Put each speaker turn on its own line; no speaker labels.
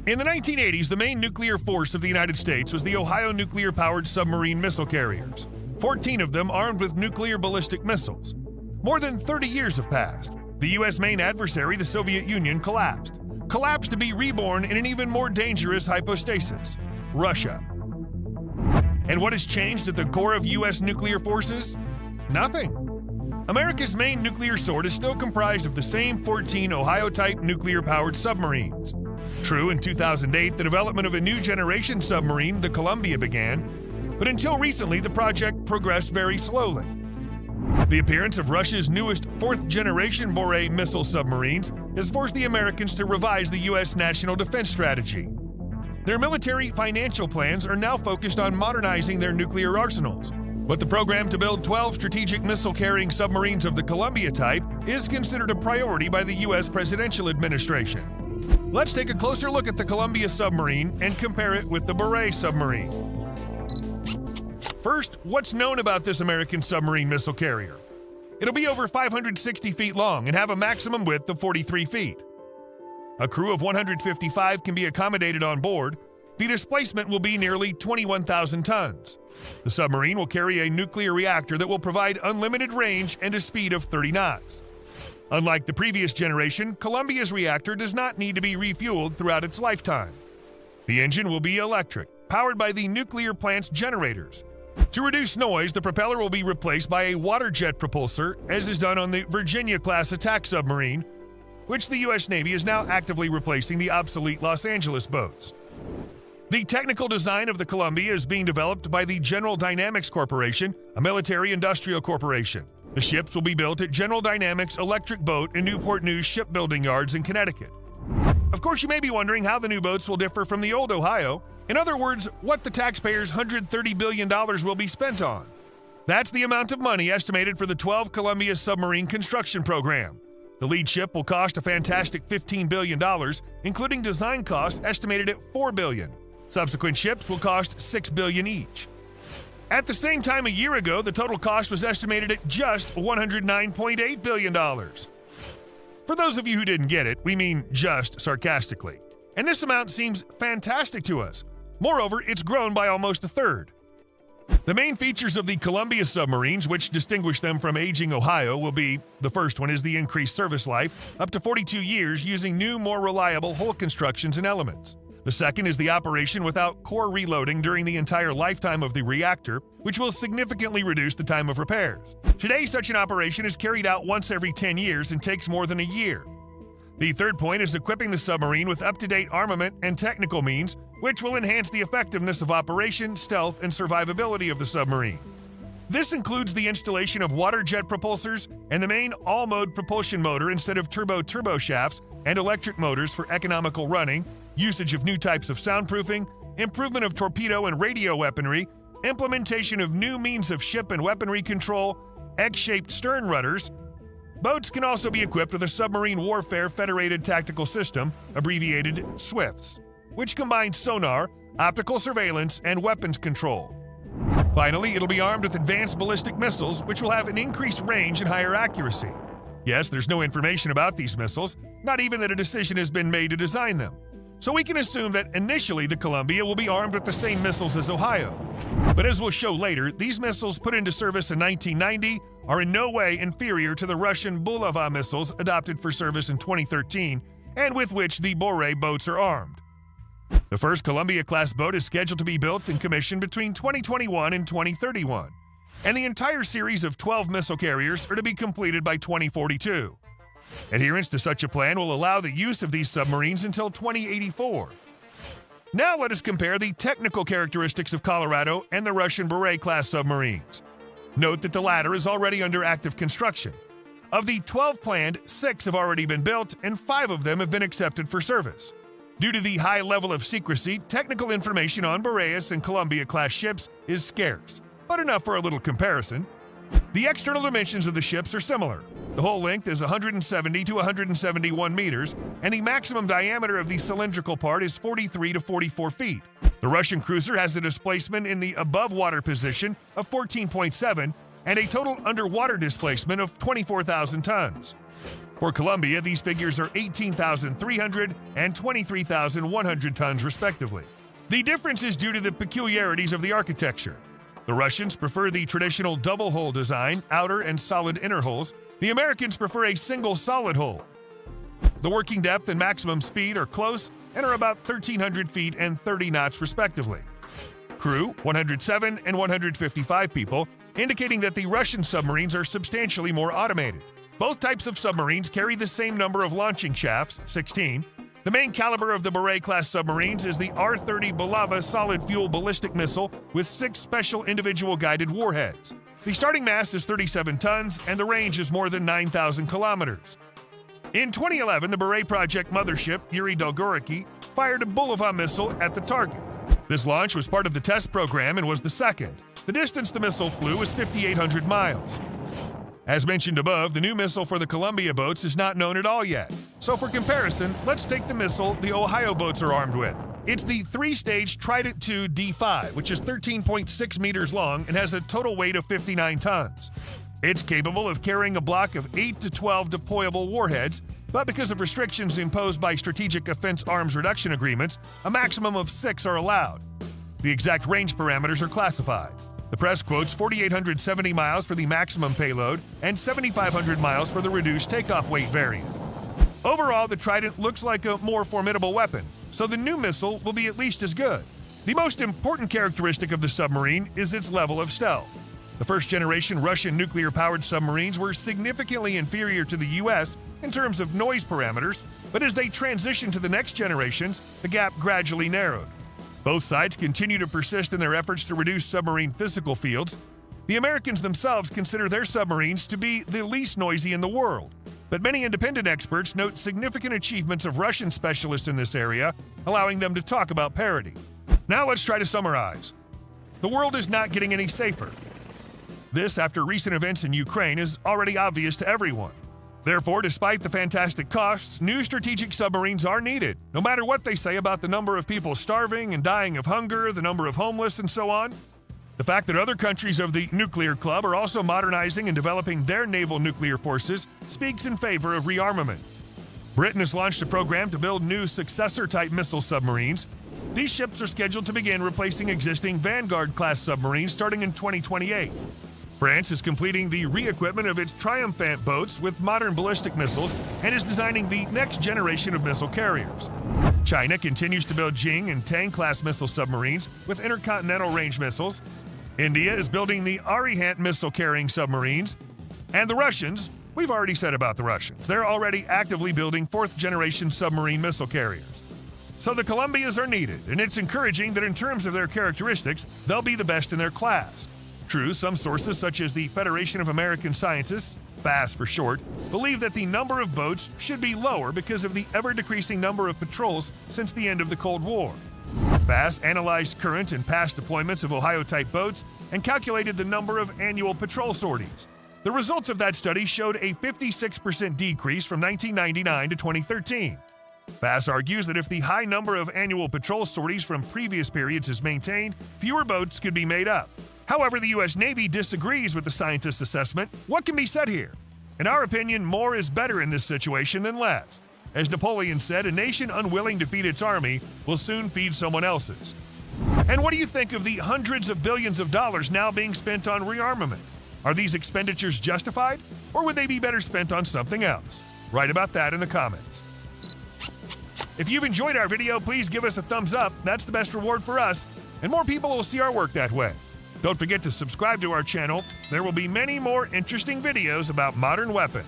In the 1980s, the main nuclear force of the United States was the Ohio nuclear-powered submarine missile carriers, 14 of them armed with nuclear ballistic missiles. More than 30 years have passed. The U.S. main adversary, the Soviet Union, collapsed to be reborn in an even more dangerous hypostasis, Russia. And what has changed at the core of U.S. nuclear forces? Nothing. America's main nuclear sword is still comprised of the same 14 Ohio-type nuclear-powered submarines. True, in 2008, the development of a new generation submarine, the Columbia, began, but until recently, the project progressed very slowly. The appearance of Russia's newest fourth-generation Borei missile submarines has forced the Americans to revise the U.S. national defense strategy. Their military financial plans are now focused on modernizing their nuclear arsenals, but the program to build 12 strategic missile-carrying submarines of the Columbia type is considered a priority by the U.S. presidential administration. Let's take a closer look at the Columbia submarine and compare it with the Borei submarine. First, what's known about this American submarine missile carrier? It'll be over 560 feet long and have a maximum width of 43 feet. A crew of 155 can be accommodated on board. The displacement will be nearly 21,000 tons. The submarine will carry a nuclear reactor that will provide unlimited range and a speed of 30 knots. Unlike the previous generation, Columbia's reactor does not need to be refueled throughout its lifetime. The engine will be electric, powered by the nuclear plant's generators. To reduce noise, the propeller will be replaced by a water jet propulsor, as is done on the Virginia-class attack submarine, which the U.S. Navy is now actively replacing the obsolete Los Angeles boats. The technical design of the Columbia is being developed by the General Dynamics Corporation, a military-industrial corporation. The ships will be built at General Dynamics Electric Boat and Newport News shipbuilding yards in Connecticut. Of course, you may be wondering how the new boats will differ from the old Ohio. In other words, what the taxpayers' $130 billion will be spent on. That's the amount of money estimated for the 12 Columbia submarine construction program. The lead ship will cost a fantastic $15 billion, including design costs estimated at $4 billion. Subsequent ships will cost $6 billion each. At the same time a year ago, the total cost was estimated at just $109.8 billion. For those of you who didn't get it, we mean just sarcastically. And this amount seems fantastic to us. Moreover, it's grown by almost a third. The main features of the Columbia submarines, which distinguish them from aging Ohio, will be: the first one is the increased service life, up to 42 years using new, more reliable hull constructions and elements. The second is the operation without core reloading during the entire lifetime of the reactor, which will significantly reduce the time of repairs. Today, such an operation is carried out once every 10 years and takes more than a year. The third point is equipping the submarine with up-to-date armament and technical means, which will enhance the effectiveness of operation, stealth, and survivability of the submarine. This includes the installation of water jet propulsors and the main all-mode propulsion motor instead of turbo shafts, and electric motors for economical running, usage of new types of soundproofing, improvement of torpedo and radio weaponry, implementation of new means of ship and weaponry control, X-shaped stern rudders. Boats can also be equipped with a Submarine Warfare Federated Tactical System, abbreviated SWIFTs, which combines sonar, optical surveillance, and weapons control. Finally, it'll be armed with advanced ballistic missiles, which will have an increased range and higher accuracy. Yes, there's no information about these missiles, not even that a decision has been made to design them. So we can assume that initially the Columbia will be armed with the same missiles as Ohio. But as we'll show later, these missiles put into service in 1990 are in no way inferior to the Russian Bulava missiles adopted for service in 2013 and with which the Borei boats are armed. The first Columbia-class boat is scheduled to be built and commissioned between 2021 and 2031, and the entire series of 12 missile carriers are to be completed by 2042. Adherence to such a plan will allow the use of these submarines until 2084. Now let us compare the technical characteristics of Colorado and the Russian Borei-class submarines. Note that the latter is already under active construction. Of the 12 planned, 6 have already been built, and 5 of them have been accepted for service. Due to the high level of secrecy, technical information on Boreas and Columbia-class ships is scarce, but enough for a little comparison. The external dimensions of the ships are similar. The hull length is 170 to 171 meters, and the maximum diameter of the cylindrical part is 43 to 44 feet. The Russian cruiser has a displacement in the above-water position of 14.7 and a total underwater displacement of 24,000 tons. For Colombia, these figures are 18,300 and 23,100 tons, respectively. The difference is due to the peculiarities of the architecture. The Russians prefer the traditional double-hull design, outer and solid inner hulls. The Americans prefer a single solid hull. The working depth and maximum speed are close and are about 1,300 feet and 30 knots, respectively. Crew, 107 and 155 people, indicating that the Russian submarines are substantially more automated. Both types of submarines carry the same number of launching shafts, 16. The main caliber of the Beret-class submarines is the R-30 Bulava solid-fuel ballistic missile with 6 special individual guided warheads. The starting mass is 37 tons, and the range is more than 9,000 kilometers. In 2011, the Beret project mothership, Yuri Dolgoruki, fired a Bulava missile at the target. This launch was part of the test program and was the second. The distance the missile flew was 5,800 miles. As mentioned above, the new missile for the Columbia boats is not known at all yet. So for comparison, let's take the missile the Ohio boats are armed with. It's the 3-stage Trident II D5, which is 13.6 meters long and has a total weight of 59 tons. It's capable of carrying a block of 8 to 12 deployable warheads, but because of restrictions imposed by Strategic Offense Arms Reduction Agreements, a maximum of 6 are allowed. The exact range parameters are classified. The press quotes 4,870 miles for the maximum payload and 7,500 miles for the reduced takeoff weight variant. Overall, the Trident looks like a more formidable weapon, so the new missile will be at least as good. The most important characteristic of the submarine is its level of stealth. The first-generation Russian nuclear-powered submarines were significantly inferior to the U.S. in terms of noise parameters, but as they transitioned to the next generations, the gap gradually narrowed. Both sides continue to persist in their efforts to reduce submarine physical fields. The Americans themselves consider their submarines to be the least noisy in the world, but many independent experts note significant achievements of Russian specialists in this area, allowing them to talk about parity. Now let's try to summarize. The world is not getting any safer. This, after recent events in Ukraine, is already obvious to everyone. Therefore, despite the fantastic costs, new strategic submarines are needed, no matter what they say about the number of people starving and dying of hunger, the number of homeless, and so on. The fact that other countries of the nuclear club are also modernizing and developing their naval nuclear forces speaks in favor of rearmament. Britain has launched a program to build new successor-type missile submarines. These ships are scheduled to begin replacing existing Vanguard-class submarines starting in 2028. France is completing the re-equipment of its Triomphant boats with modern ballistic missiles and is designing the next generation of missile carriers. China continues to build Jing and Tang-class missile submarines with intercontinental range missiles. India is building the Arihant missile-carrying submarines. And the Russians, we've already said about the Russians, they're already actively building 4th-generation submarine missile carriers. So the Columbias are needed, and it's encouraging that in terms of their characteristics, they'll be the best in their class. True, some sources, such as the Federation of American Scientists, FASS for short, believe that the number of boats should be lower because of the ever-decreasing number of patrols since the end of the Cold War. FASS analyzed current and past deployments of Ohio-type boats and calculated the number of annual patrol sorties. The results of that study showed a 56% decrease from 1999 to 2013. FASS argues that if the high number of annual patrol sorties from previous periods is maintained, fewer boats could be made up. However, the U.S. Navy disagrees with the scientists' assessment. What can be said here? In our opinion, more is better in this situation than less. As Napoleon said, a nation unwilling to feed its army will soon feed someone else's. And what do you think of the hundreds of billions of dollars now being spent on rearmament? Are these expenditures justified, or would they be better spent on something else? Write about that in the comments. If you've enjoyed our video, please give us a thumbs up. That's the best reward for us, and more people will see our work that way. Don't forget to subscribe to our channel. There will be many more interesting videos about modern weapons.